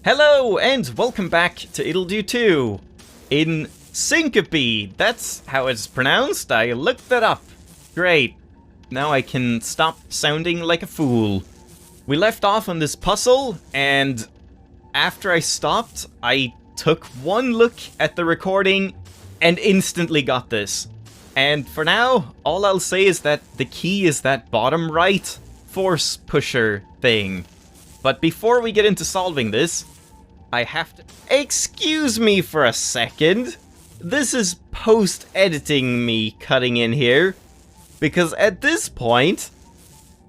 Hello, and welcome back to Ittle 2. In Syncope, that's how it's pronounced. I looked that up. Great. Now I can stop sounding like a fool. We left off on this puzzle, and after I stopped, I took one look at the recording and instantly got this. And for now, all I'll say is that the key is that bottom right force pusher thing. But before we get into solving this, I have to... Excuse me for a second. This is post-editing me cutting in here. Because at this point,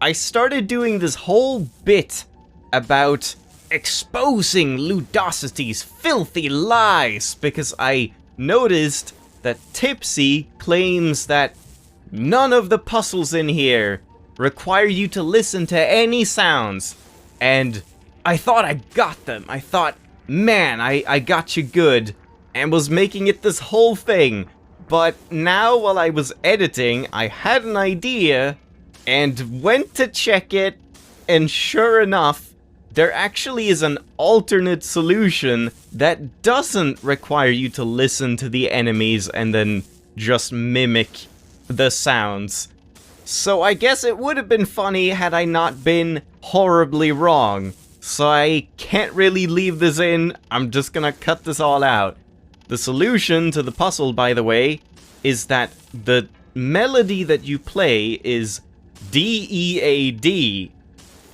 I started doing this whole bit about exposing Ludosity's filthy lies. Because I noticed that Tipsy claims that none of the puzzles in here require you to listen to any sounds. And I thought I got them. I thought, man, I got you good. And was making it this whole thing. But now while I was editing, I had an idea and went to check it. And sure enough, there actually is an alternate solution that doesn't require you to listen to the enemies and then just mimic the sounds. So I guess it would have been funny had I not been horribly wrong. So I can't really leave this in, I'm just gonna cut this all out. The solution to the puzzle, by the way, is that the melody that you play is D-E-A-D.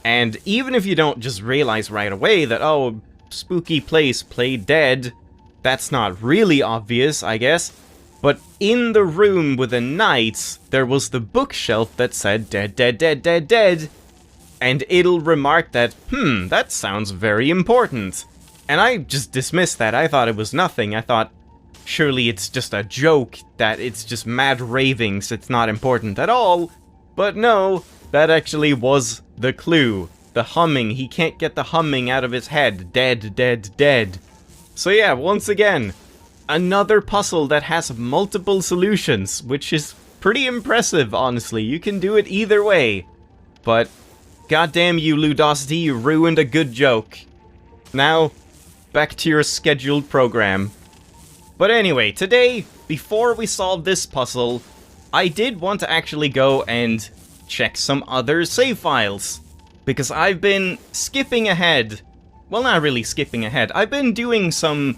And even if you don't just realize right away that, oh, spooky place, play dead, that's not really obvious, I guess. But in the room with the knights, there was the bookshelf that said dead, dead, dead, dead, dead. And Ittle remarked that, that sounds very important. And I just dismissed that. I thought it was nothing. I thought, surely it's just a joke, that it's just mad ravings, it's not important at all. But no, that actually was the clue. The humming, he can't get the humming out of his head. Dead, dead, dead. So yeah, once again, another puzzle that has multiple solutions, which is pretty impressive, honestly. You can do it either way. But goddamn you, Ludosity, you ruined a good joke. Now, back to your scheduled program. But anyway, today, before we solve this puzzle, I did want to actually go and check some other save files. Because I've been skipping ahead. Well, not really skipping ahead. I've been doing some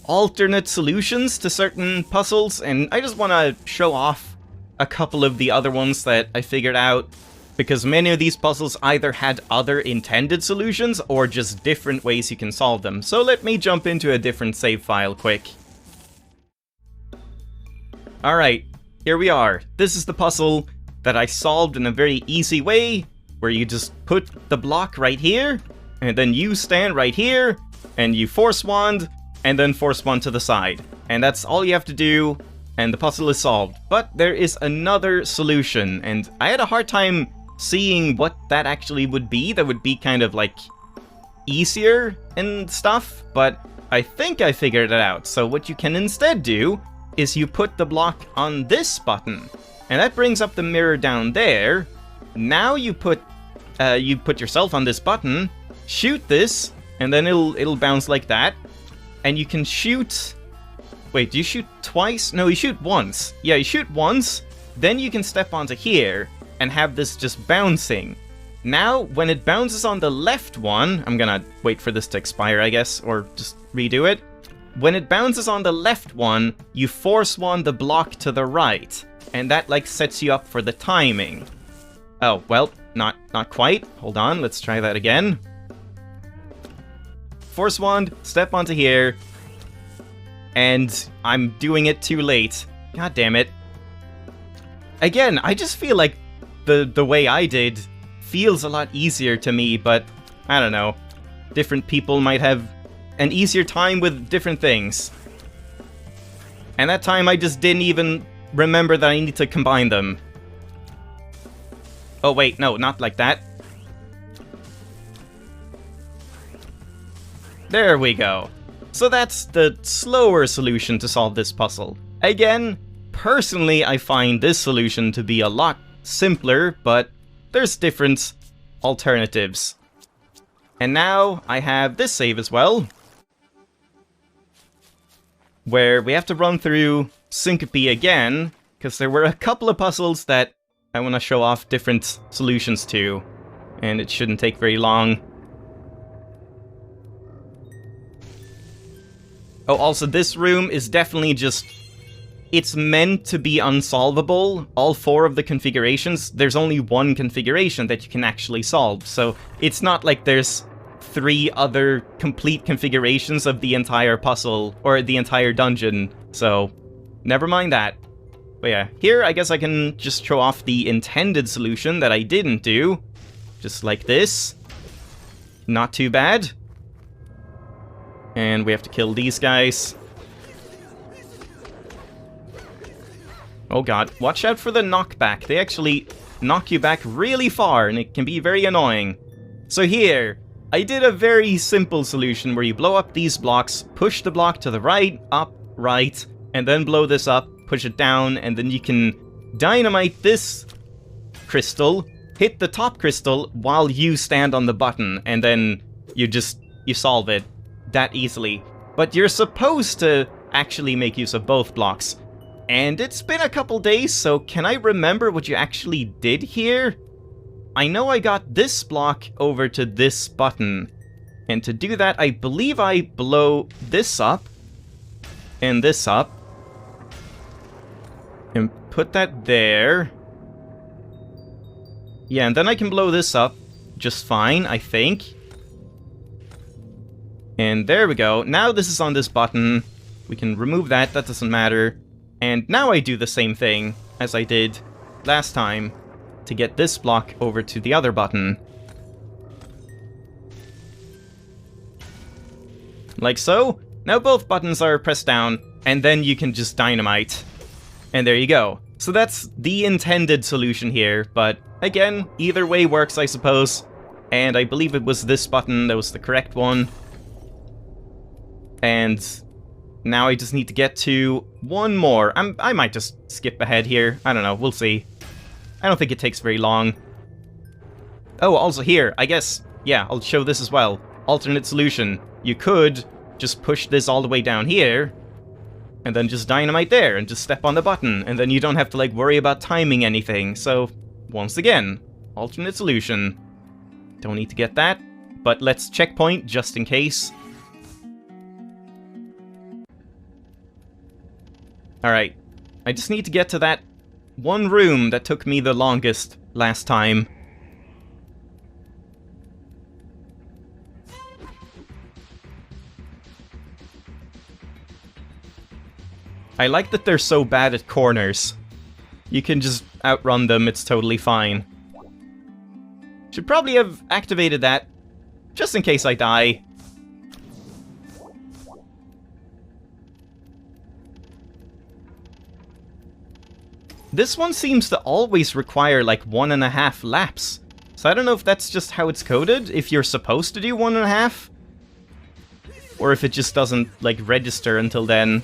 alternate solutions to certain puzzles, and I just want to show off a couple of the other ones that I figured out. Because many of these puzzles either had other intended solutions or just different ways you can solve them. So let me jump into a different save file quick. Alright, here we are. This is the puzzle that I solved in a very easy way, where you just put the block right here, and then you stand right here, and you force wand, and then force wand to the side. And that's all you have to do, and the puzzle is solved. But there is another solution, and I had a hard time seeing what that actually would be. That would be kind of like easier and stuff, but I think I figured it out. So what you can instead do is you put the block on this button, and that brings up the mirror down there. Now you put yourself on this button, shoot this, and then it'll bounce like that. And you can shoot... Wait, do you shoot twice? No, you shoot once. Yeah, you shoot once, then you can step onto here and have this just bouncing. Now, when it bounces on the left one, I'm gonna wait for this to expire, I guess, or just redo it. When it bounces on the left one, you force wand the block to the right, and that like sets you up for the timing. Oh, well, not quite. Hold on, let's try that again. Force wand, step onto here, and I'm doing it too late. God damn it. Again, I just feel like the way I did feels a lot easier to me, but I don't know. Different people might have an easier time with different things. And that time I just didn't even remember that I need to combine them. Oh wait, no, not like that. There we go. So that's the slower solution to solve this puzzle. Again, personally I find this solution to be a lot simpler, but there's different alternatives. And now I have this save as well, where we have to run through Syncope again, because there were a couple of puzzles that I want to show off different solutions to, and it shouldn't take very long. Oh, also this room is definitely just... It's meant to be unsolvable. All 4 of the configurations, there's only one configuration that you can actually solve, so it's not like there's 3 other complete configurations of the entire puzzle, or the entire dungeon, so never mind that. But yeah, here I guess I can just show off the intended solution that I didn't do. Just like this. Not too bad. And we have to kill these guys. Oh god, watch out for the knockback. They actually knock you back really far, and it can be very annoying. So here, I did a very simple solution where you blow up these blocks, push the block to the right, up, right, and then blow this up, push it down, and then you can dynamite this crystal, hit the top crystal while you stand on the button, and then you solve it that easily. But you're supposed to actually make use of both blocks. And it's been a couple days, so can I remember what you actually did here? I know I got this block over to this button. And to do that, I believe I blow this up. And this up. And put that there. Yeah, and then I can blow this up just fine, I think. And there we go. Now this is on this button. We can remove that, that doesn't matter. And now I do the same thing as I did last time to get this block over to the other button. Like so. Now both buttons are pressed down, and then you can just dynamite. And there you go. So that's the intended solution here, but again, either way works, I suppose. And I believe it was this button that was the correct one. And now I just need to get to one more. I might just skip ahead here. I don't know, we'll see. I don't think it takes very long. Oh, also here, I guess, yeah, I'll show this as well. Alternate solution. You could just push this all the way down here, and then just dynamite there, and just step on the button, and then you don't have to, like, worry about timing anything. So, once again, alternate solution. Don't need to get that, but let's checkpoint just in case. Alright, I just need to get to that one room that took me the longest last time. I like that they're so bad at corners. You can just outrun them, it's totally fine. Should probably have activated that, just in case I die. This one seems to always require like 1.5 laps. So I don't know if that's just how it's coded, if you're supposed to do 1.5. Or if it just doesn't like register until then.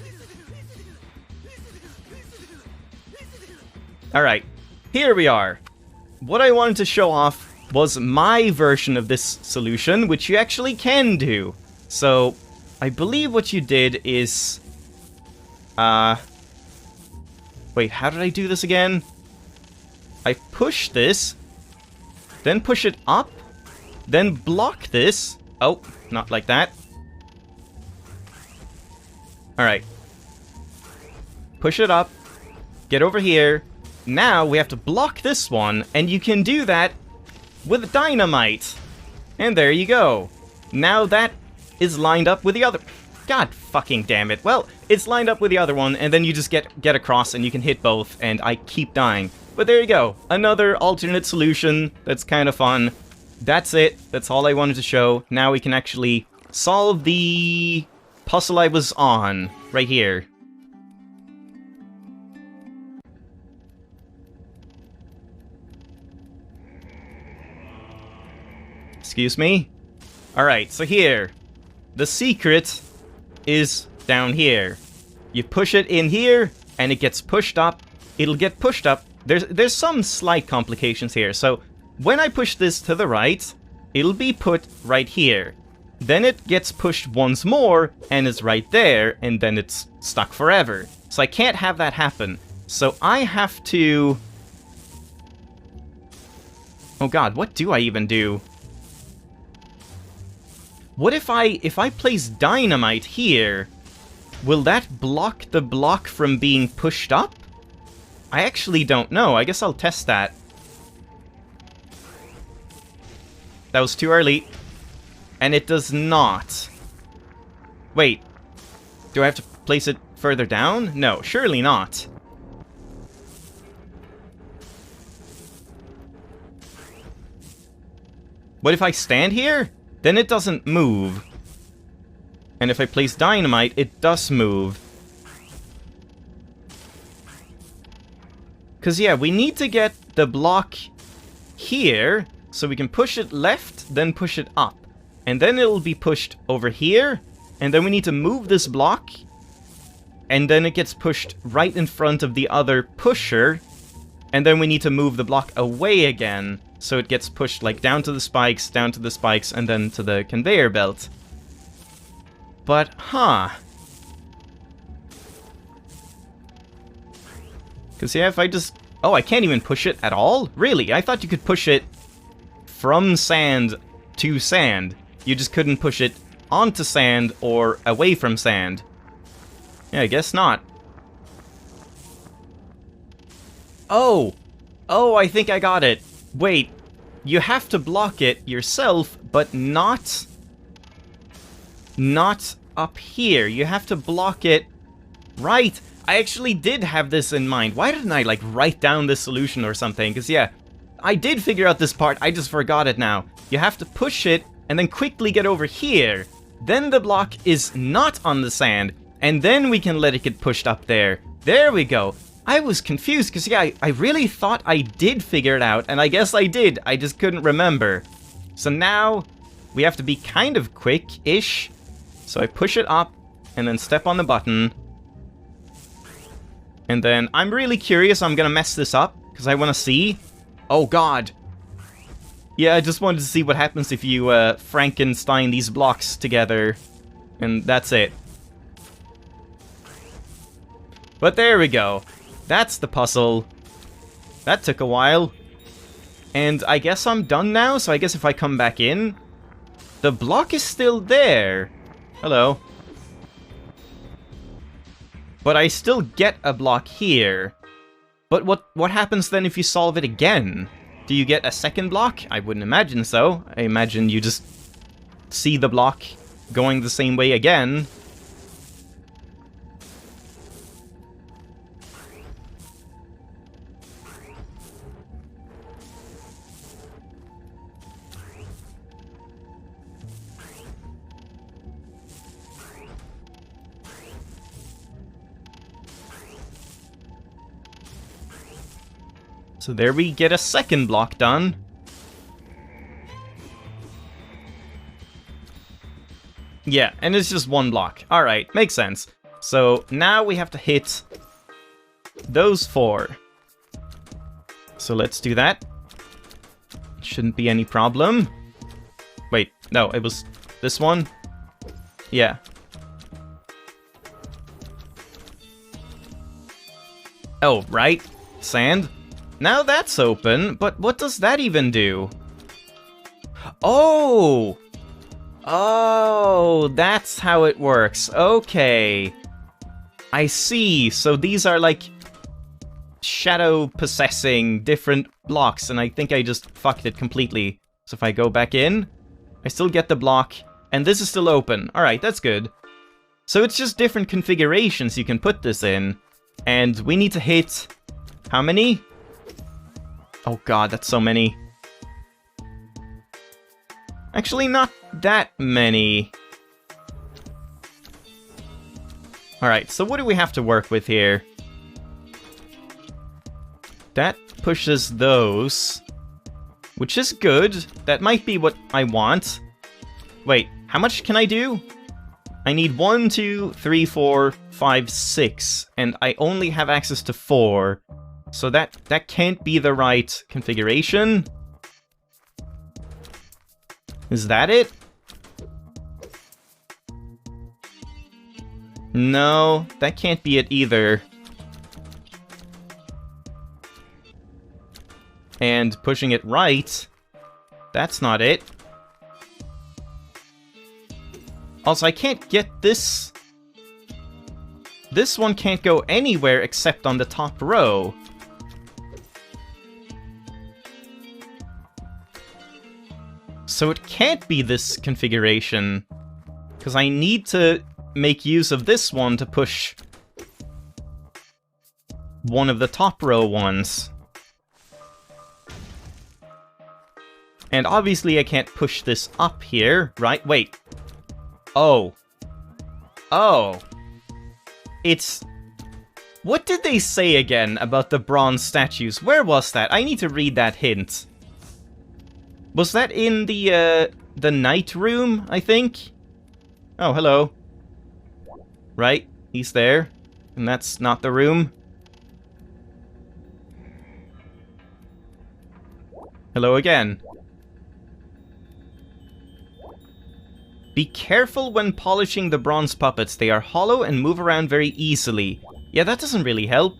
Alright, here we are. What I wanted to show off was my version of this solution, which you actually can do. So, I believe what you did is... Wait, how did I do this again? I push this, then push it up, then block this. Oh, not like that. Alright. Push it up, get over here. Now we have to block this one, and you can do that with dynamite. And there you go. Now that is lined up with the other... God fucking damn it. Well, it's lined up with the other one, and then you just get across and you can hit both, and I keep dying. But there you go. Another alternate solution that's kind of fun. That's it. That's all I wanted to show. Now we can actually solve the puzzle I was on right here. Excuse me? Alright, so here. The secret is down here. You push it in here, and it gets pushed up. It'll get pushed up. There's some slight complications here. So, when I push this to the right, it'll be put right here. Then it gets pushed once more, and is right there, and then it's stuck forever. So I can't have that happen. So I have to... Oh god, what do I even do? What if I place dynamite here? Will that block the block from being pushed up? I actually don't know. I guess I'll test that. That was too early. And it does not. Wait. Do I have to place it further down? No, surely not. What if I stand here? Then it doesn't move. And if I place dynamite, it does move. Because, yeah, we need to get the block here, so we can push it left, then push it up. And then it'll be pushed over here, and then we need to move this block, and then it gets pushed right in front of the other pusher, and then we need to move the block away again, so it gets pushed, like, down to the spikes, and then to the conveyor belt. But, huh. Because, yeah, if I just... Oh, I can't even push it at all? Really? I thought you could push it from sand to sand. You just couldn't push it onto sand or away from sand. Yeah, I guess not. Oh! Oh, I think I got it. Wait. You have to block it yourself, but not up here. You have to block it... Right! I actually did have this in mind. Why didn't I, like, write down this solution or something? Because, yeah, I did figure out this part. I just forgot it now. You have to push it and then quickly get over here. Then the block is not on the sand. And then we can let it get pushed up there. There we go. I was confused because, yeah, I really thought I did figure it out. And I guess I did. I just couldn't remember. So now we have to be kind of quick-ish. So I push it up and then step on the button. And then I'm really curious. I'm gonna mess this up because I want to see. Oh god. Yeah, I just wanted to see what happens if you Frankenstein these blocks together. And that's it. But there we go. That's the puzzle. That took a while. And I guess I'm done now, so I guess if I come back in... The block is still there. Hello. But I still get a block here. But what happens then if you solve it again? Do you get a second block? I wouldn't imagine so. I imagine you just see the block going the same way again. So there we get a second block done. Yeah, and it's just one block. Alright, makes sense. So now we have to hit those 4. So let's do that. Shouldn't be any problem. Wait, no, it was this one? Yeah. Oh, right. Sand. Now that's open, but what does that even do? Oh! Oh, that's how it works. Okay. I see. So these are like shadow possessing different blocks, and I think I just fucked it completely. So if I go back in, I still get the block, and this is still open. Alright, that's good. So it's just different configurations you can put this in, and we need to hit... How many? Oh god, that's so many. Actually, not that many. Alright, so what do we have to work with here? That pushes those, which is good. That might be what I want. Wait, how much can I do? I need 1, 2, 3, 4, 5, 6, and I only have access to 4. So that can't be the right configuration. Is that it? No, that can't be it either. And pushing it right, that's not it. Also, I can't get this. This one can't go anywhere except on the top row. So it can't be this configuration, because I need to make use of this one to push one of the top row ones. And obviously I can't push this up here, right? Wait. Oh. Oh. It's... What did they say again about the bronze statues? Where was that? I need to read that hint. Was that in the night room, I think? Oh, hello. Right, he's there. And that's not the room. Hello again. Be careful when polishing the bronze puppets. They are hollow and move around very easily. Yeah, that doesn't really help.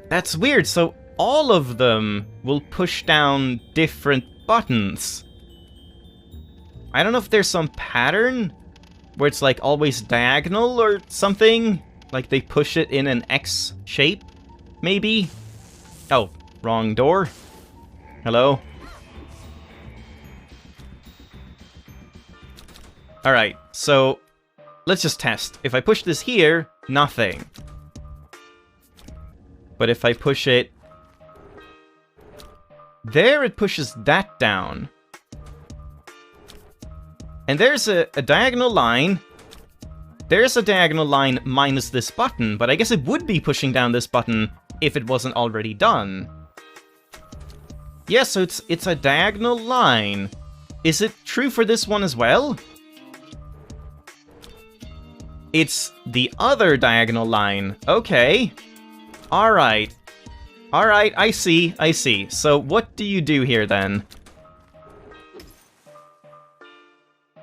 That's weird, so all of them will push down different buttons. I don't know if there's some pattern where it's like always diagonal or something. Like they push it in an X shape, maybe? Oh, wrong door. Hello? Alright, so let's just test. If I push this here, nothing. But if I push it there, it pushes that down. And there's a diagonal line. There's a diagonal line minus this button, but I guess it would be pushing down this button if it wasn't already done. Yeah, so it's a diagonal line. Is it true for this one as well? It's the other diagonal line. Okay. Alright. Alright, I see, I see. So what do you do here then?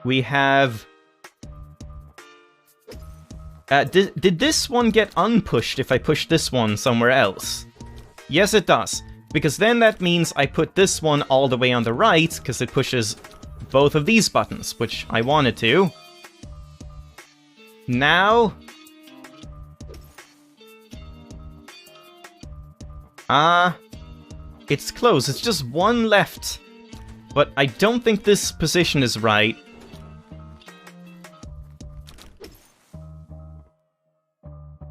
We have... did this one get unpushed if I push this one somewhere else? Yes, it does. Because then that means I put this one all the way on the right, because it pushes both of these buttons, which I wanted to. Now... it's close. It's just one left. But I don't think this position is right.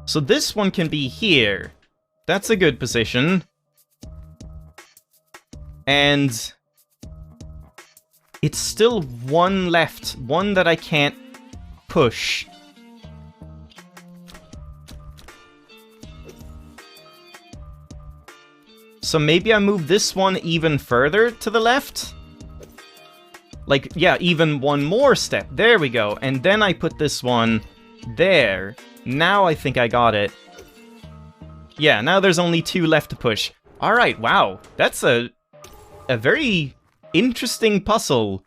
So this one can be here. That's a good position. And... it's still one left. One that I can't push. So maybe I move this one even further to the left? Like, yeah, even one more step. There we go. And then I put this one there. Now I think I got it. Yeah, now there's only two left to push. Alright, wow. That's a very interesting puzzle.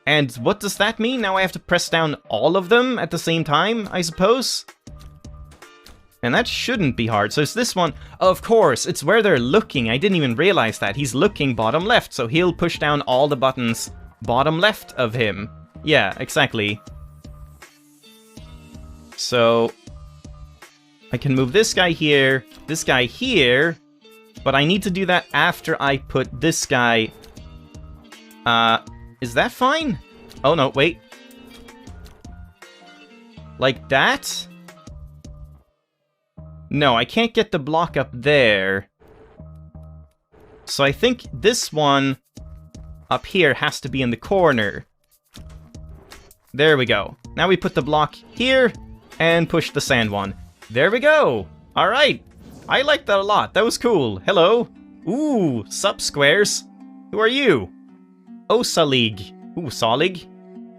And what does that mean? Now I have to press down all of them at the same time, I suppose? And that shouldn't be hard. So it's this one. Of course, it's where they're looking. I didn't even realize that. He's looking bottom left, so he'll push down all the buttons bottom left of him. Yeah, exactly. So I can move this guy here, but I need to do that after I put this guy... is that fine? Oh no, wait. Like that? No, I can't get the block up there. So I think this one up here has to be in the corner. There we go. Now we put the block here and push the sand one. There we go. All right. I like that a lot. That was cool. Hello. Ooh, sup squares. Who are you? Oh, Salig. Ooh, Salig.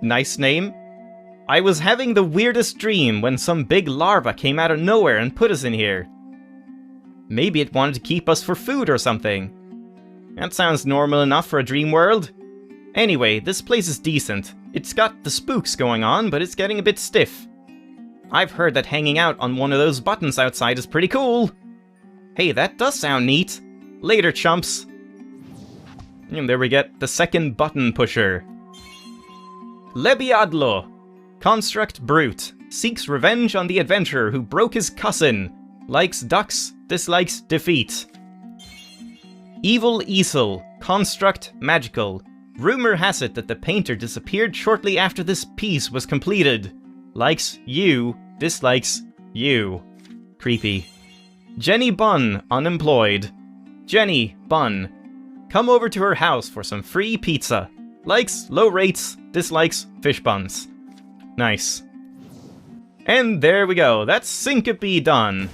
Nice name. I was having the weirdest dream when some big larva came out of nowhere and put us in here. Maybe it wanted to keep us for food or something. That sounds normal enough for a dream world. Anyway, this place is decent. It's got the spooks going on, but it's getting a bit stiff. I've heard that hanging out on one of those buttons outside is pretty cool. Hey, that does sound neat. Later, chumps. And there we get the second button pusher. Lebiadlo. Construct Brute. Seeks revenge on the adventurer who broke his cousin. Likes ducks, dislikes defeat. Evil Easel. Construct Magical. Rumor has it that the painter disappeared shortly after this piece was completed. Likes you, dislikes you. Creepy. Jenny Bun, unemployed. Jenny Bun. Come over to her house for some free pizza. Likes low rates, dislikes fish buns. Nice. And there we go, that's Syncope done.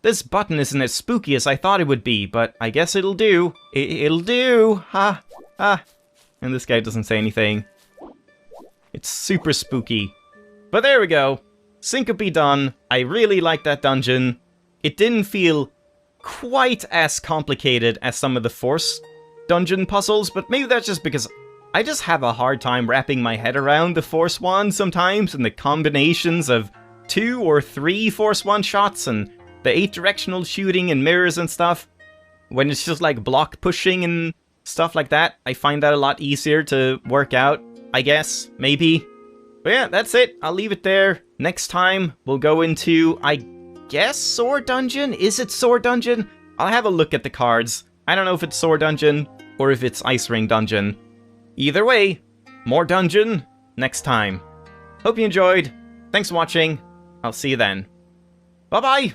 This button isn't as spooky as I thought it would be, but I guess it'll do. It'll do! Ha! Ha! And this guy doesn't say anything. It's super spooky. But there we go. Syncope done. I really like that dungeon. It didn't feel quite as complicated as some of the Force dungeon puzzles, but maybe that's just because I just have a hard time wrapping my head around the Force Wand sometimes, and the combinations of 2 or 3 Force Wand shots, and the 8-directional shooting and mirrors and stuff. When it's just like block pushing and stuff like that, I find that a lot easier to work out, I guess, maybe. But yeah, that's it. I'll leave it there. Next time, we'll go into, I guess, Sword Dungeon? Is it Sword Dungeon? I'll have a look at the cards. I don't know if it's Sword Dungeon, or if it's Ice Ring Dungeon. Either way, more dungeon next time. Hope you enjoyed. Thanks for watching. I'll see you then. Bye-bye!